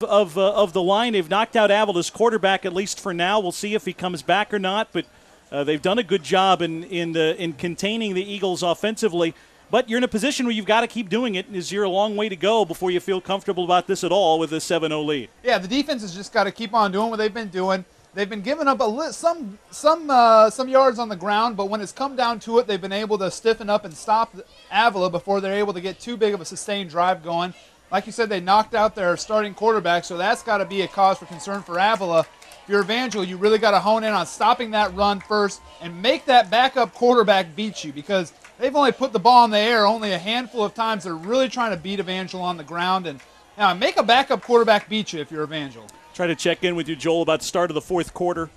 of the line. They've knocked out Avila's quarterback, at least for now. We'll see if he comes back or not, but they've done a good job in containing the Eagles offensively. But you're in a position where you've got to keep doing it, as you're a long way to go before you feel comfortable about this at all with a 7-0 lead. Yeah, the defense has just got to keep on doing what they've been doing. They've been giving up some yards on the ground, but when it's come down to it, they've been able to stiffen up and stop Avila before they're able to get too big of a sustained drive going. Like you said, they knocked out their starting quarterback, so that's got to be a cause for concern for Avila. If you're Evangel, you really got to hone in on stopping that run first and make that backup quarterback beat you, because they've only put the ball in the air only a handful of times. They're really trying to beat Evangel on the ground. And now make a backup quarterback beat you if you're Evangel. Try to check in with you, Joel, about the start of the fourth quarter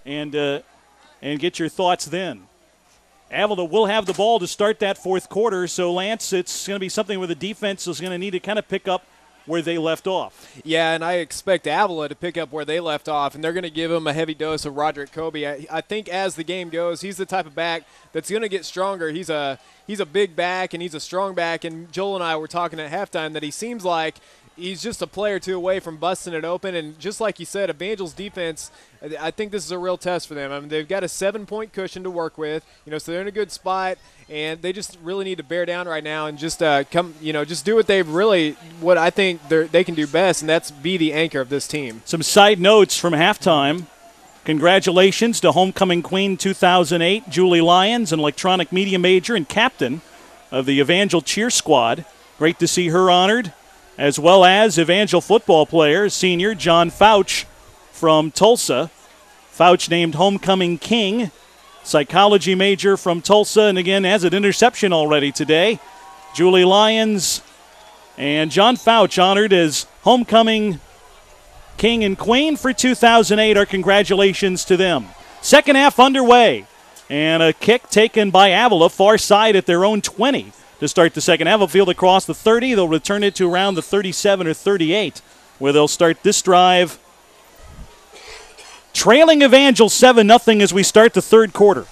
and get your thoughts then. Avila will have the ball to start that fourth quarter, so Lance, it's going to be something where the defense is going to need to kind of pick up where they left off. Yeah, and I expect Avila to pick up where they left off, and they're going to give him a heavy dose of Roderick Kobe. I think as the game goes, he's the type of back that's going to get stronger. He's a big back, and he's a strong back, and Joel and I were talking at halftime that he seems like he's just a play or two away from busting it open. And just like you said, Evangel's defense, I think this is a real test for them. I mean, they've got a 7-point cushion to work with, so they're in a good spot, and they just really need to bear down right now and just just do what I think they can do best, and that's be the anchor of this team. Some side notes from halftime. Congratulations to Homecoming Queen 2008, Julie Lyons, an electronic media major and captain of the Evangel cheer squad. Great to see her honored, as well as Evangel football player, senior John Fouch from Tulsa. Fouch named Homecoming King, psychology major from Tulsa, and again has an interception already today. Julie Lyons and John Fouch honored as Homecoming King and Queen for 2008. Our congratulations to them. Second half underway, and a kick taken by Avila, far side at their own 20 to start the second half. They'll field across the 30. They'll return it to around the 37 or 38, where they'll start this drive trailing Evangel 7-0 as we start the third quarter.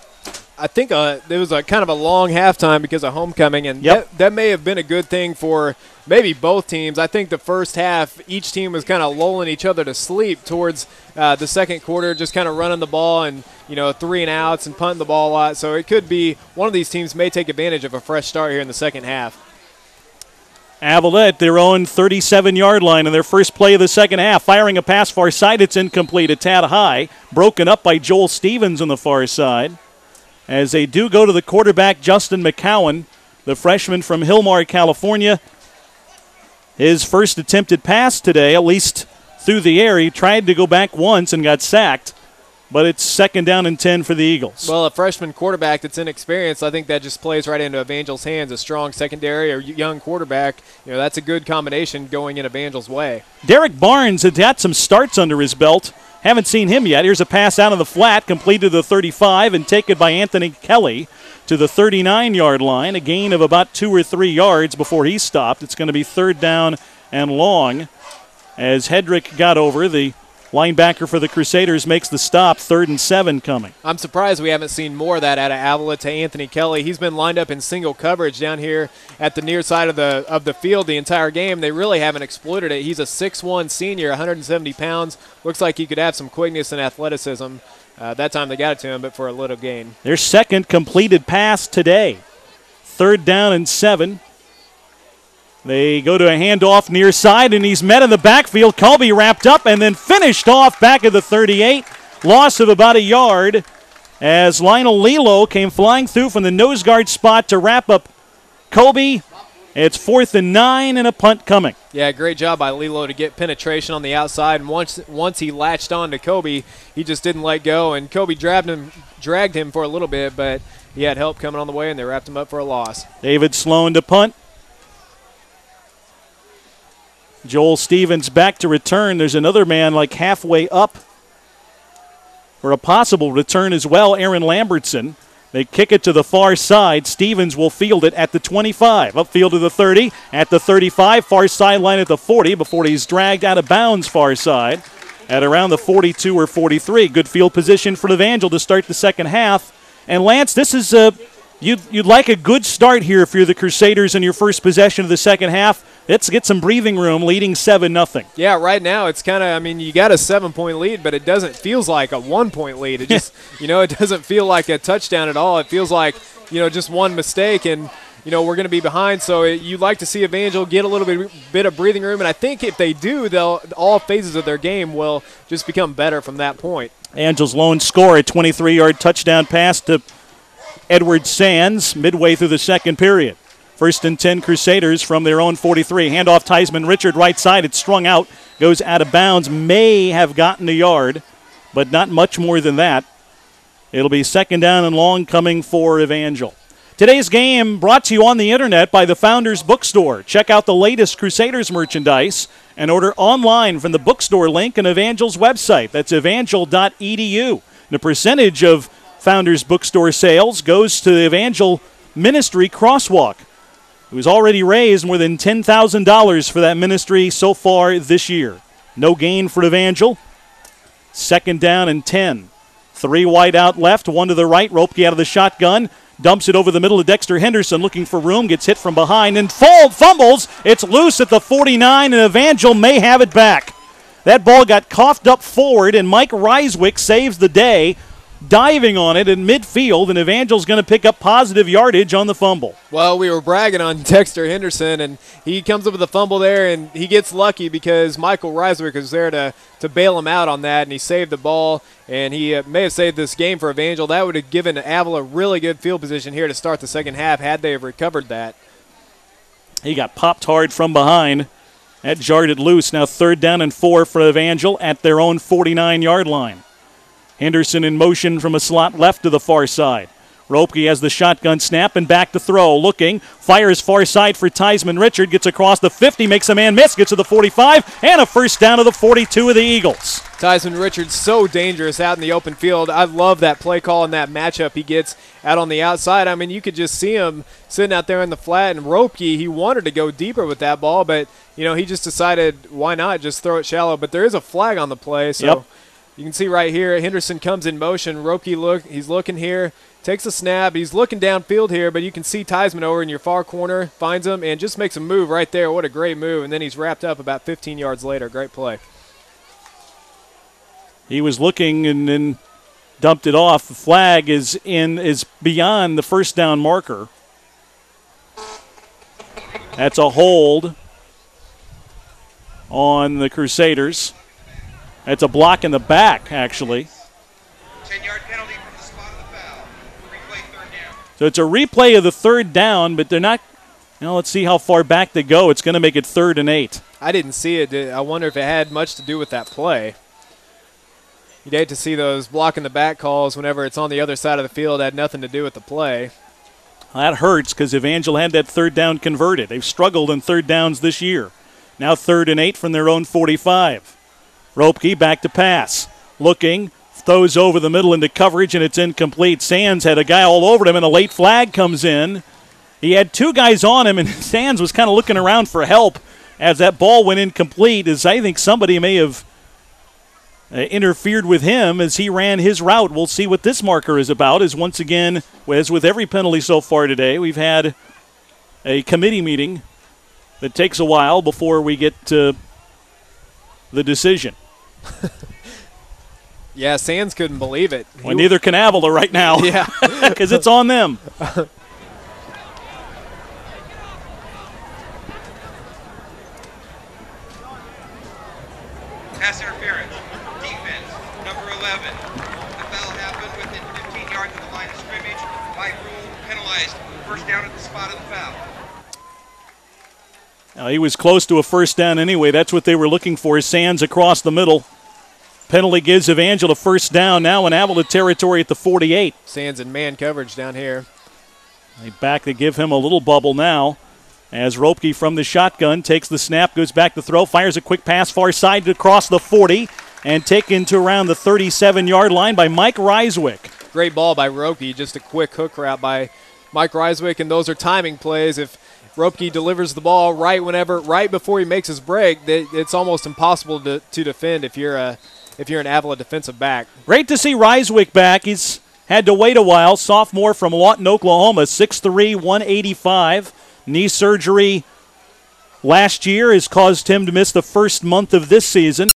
I think there was a kind of a long halftime because of Homecoming, and that may have been a good thing for maybe both teams. I think the first half, each team was kind of lulling each other to sleep towards the second quarter, just kind of running the ball and, 3 and outs and punting the ball a lot. So it could be one of these teams may take advantage of a fresh start here in the second half. Avila at their own 37-yard line in their first play of the second half, firing a pass far side. It's incomplete, a tad high, broken up by Joel Stevens on the far side. As they do go to the quarterback, Justin McCowan, the freshman from Hillmar, California. His first attempted pass today, at least through the air. He tried to go back once and got sacked, but it's 2nd down and 10 for the Eagles. Well, a freshman quarterback that's inexperienced, I think that just plays right into Evangel's hands. A strong secondary or young quarterback, that's a good combination going in Evangel's way. Derek Barnes had got some starts under his belt. Haven't seen him yet. Here's a pass out of the flat, completed to the 35 and taken by Anthony Kelly to the 39-yard line. A gain of about 2 or 3 yards before he stopped. It's going to be 3rd down and long as Hedrick got over. The linebacker for the Crusaders makes the stop. 3rd and 7 coming. I'm surprised we haven't seen more of that out of Avila to Anthony Kelly. He's been lined up in single coverage down here at the near side of the field the entire game. They really haven't exploited it. He's a 6'1 senior, 170 pounds. Looks like he could have some quickness and athleticism. That time they got it to him, but for a little gain. Their second completed pass today. 3rd down and 7. They go to a handoff near side, and he's met in the backfield. Colby wrapped up and then finished off back at the 38. Loss of about a yard as Lionel Lilo came flying through from the nose guard spot to wrap up Colby. It's 4th and 9 and a punt coming. Yeah, great job by Lilo to get penetration on the outside. And once he latched on to Kobe, he just didn't let go. And Kobe dragged him for a little bit, but he had help coming on the way, and they wrapped him up for a loss. David Sloan to punt. Joel Stevens back to return. There's another man like halfway up for a possible return as well, Aaron Lambertson. They kick it to the far side. Stevens will field it at the 25. Upfield to the 30, at the 35, far sideline at the 40 before he's dragged out of bounds far side at around the 42 or 43. Good field position for Evangel to start the second half. And Lance, this is you'd like a good start here if you're the Crusaders in your first possession of the second half. let's get some breathing room, leading 7-0. Yeah, right now it's kind of, I mean, you got a 7-point lead, but it doesn't feels like a 1-point lead. It just, it doesn't feel like a touchdown at all. It feels like, just one mistake, and we're going to be behind. So you'd like to see Evangel get a little bit of breathing room, and I think if they do, all phases of their game will just become better from that point. Evangel's lone score, a 23-yard touchdown pass to Edward Sands midway through the second period. 1st and 10 Crusaders from their own 43. Handoff Theismann Richard right side. It's strung out, goes out of bounds. May have gotten a yard, but not much more than that. It'll be 2nd down and long coming for Evangel. Today's game brought to you on the internet by the Founders Bookstore. Check out the latest Crusaders merchandise and order online from the bookstore link on Evangel's website. That's evangel.edu. The percentage of Founders Bookstore sales goes to the Evangel Ministry Crosswalk. It was already raised more than $10,000 for that ministry so far this year. No gain for Evangel. 2nd down and 10. 3 wide out left, 1 to the right. Ropke out of the shotgun. Dumps it over the middle to Dexter Henderson, looking for room, gets hit from behind, and fumbles. It's loose at the 49, and Evangel may have it back. That ball got coughed up forward, and Mike Reiswick saves the day, diving on it in midfield, and Evangel's going to pick up positive yardage on the fumble. Well, we were bragging on Dexter Henderson, and he comes up with a fumble there, and he gets lucky because Michael Reiswick was there to bail him out on that, and he saved the ball, and he may have saved this game for Evangel. That would have given Avila really good field position here to start the second half had they have recovered that. He got popped hard from behind. That jarred it loose. Now 3rd down and 4 for Evangel at their own 49-yard line. Henderson in motion from a slot left to the far side. Ropke has the shotgun snap and back to throw. Looking, fires far side for Theismann Richard. Gets across the 50, makes a man miss, gets to the 45, and a 1st down to the 42 of the Eagles. Theismann Richard's so dangerous out in the open field. I love that play call and that matchup he gets out on the outside. I mean, you could just see him sitting out there in the flat, and Ropke, he wanted to go deeper with that ball, but, he just decided, why not just throw it shallow? But there is a flag on the play, so... Yep. You can see right here, Henderson comes in motion. Ropke, he's looking here, takes a snap. He's looking downfield here, but you can see Theismann over in your far corner, finds him, and just makes a move right there. What a great move. And then he's wrapped up about 15 yards later. Great play. He was looking and then dumped it off. The flag is beyond the 1st down marker. That's a hold on the Crusaders. That's a block in the back, actually. 10-yard penalty from the spot of the foul. Replay 3rd down. So it's a replay of the 3rd down, but they're not, let's see how far back they go. It's going to make it 3rd and 8. I didn't see it. I wonder if it had much to do with that play. You'd hate to see those blocking the back calls whenever it's on the other side of the field. It had nothing to do with the play. That hurts because Evangel had that 3rd down converted. They've struggled in 3rd downs this year. Now 3rd and 8 from their own 45. Ropke back to pass. Looking, throws over the middle into coverage, and it's incomplete. Sands had a guy all over him, and a late flag comes in. He had 2 guys on him, and Sands was kind of looking around for help as that ball went incomplete, as I think somebody may have interfered with him as he ran his route. We'll see what this marker is about, as once again, as with every penalty so far today, we've had a committee meeting that takes a while before we get to the decision. Yeah, Sands couldn't believe it. Well, neither can Avila right now. Yeah. Because it's on them. Pass interference. Defense. Number 11. The foul happened within 15 yards of the line of scrimmage. By rule, penalized. 1st down at the spot of the foul. Now, he was close to a 1st down anyway. That's what they were looking for. Sands across the middle. Penalty gives Evangel a 1st down now in Avila territory at the 48. Sands in man coverage down here. They give him a little bubble now as Ropke from the shotgun takes the snap, goes back to throw, fires a quick pass far side to cross the 40 and taken to around the 37-yard line by Mike Reiswick. Great ball by Ropke, just a quick hook route by Mike Reiswick, and those are timing plays. If Ropke delivers the ball right before he makes his break, it's almost impossible to defend if you're an Avila defensive back. Great to see Reiswick back. He's had to wait a while. Sophomore from Lawton, Oklahoma, 6'3", 185. Knee surgery last year has caused him to miss the first month of this season.